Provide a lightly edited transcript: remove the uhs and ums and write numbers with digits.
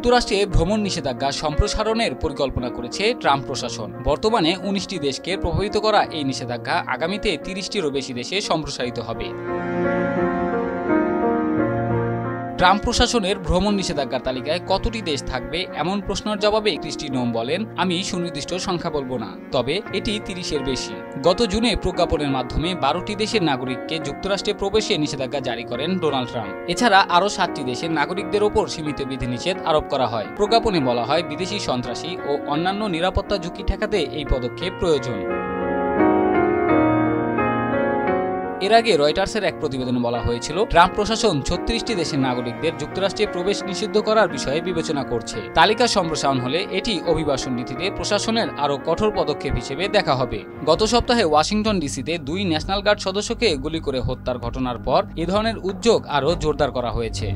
যুক্তরাষ্ট্রে ভ্রমণ নিষেধাজ্ঞা সম্প্রসারণের পরিকল্পনা করেছে ট্রাম্প প্রশাসন। বর্তমানে ১৯টি দেশকে প্রভাবিত করা এই নিষেধাজ্ঞা আগামীতে ৩০টিরও বেশি দেশে সম্প্রসারিত হবে। ট্রাম্প প্রশাসনের ভ্রমণ নিষেধাজ্ঞার তালিকায় কতটি দেশ থাকবে এমন প্রশ্নের জবাবে ক্রিস্টি নোম বলেন, আমি সুনির্দিষ্ট সংখ্যা বলবো না, তবে এটি ৩০-এর বেশি। গত জুনে প্রজ্ঞাপনের মাধ্যমে ১২টি দেশের নাগরিককে যুক্তরাষ্ট্রে প্রবেশে নিষেধাজ্ঞা জারি করেন ডোনাল্ড ট্রাম্প। এছাড়া আরও ৭টি দেশের নাগরিকদের ওপর সীমিত বিধিনিষেধ আরোপ করা হয়। প্রজ্ঞাপনে বলা হয়, বিদেশি সন্ত্রাসী ও অন্যান্য নিরাপত্তা ঝুঁকি ঠেকাতে এই পদক্ষেপ প্রয়োজন। এর আগে রয়টার্সের এক প্রতিবেদনে বলা হয়েছিল, ট্রাম্প প্রশাসন ৩৬টি দেশের নাগরিকদের যুক্তরাষ্ট্রে প্রবেশ নিষিদ্ধ করার বিষয়ে বিবেচনা করছে। তালিকা সম্প্রসারণ হলে এটি অভিবাসন নীতিতে প্রশাসনের আরও কঠোর পদক্ষেপ হিসেবে দেখা হবে। গত সপ্তাহে ওয়াশিংটন ডিসিতে ২ ন্যাশনাল গার্ড সদস্যকে গুলি করে হত্যার ঘটনার পর এ ধরনের উদ্যোগ আরও জোরদার করা হয়েছে।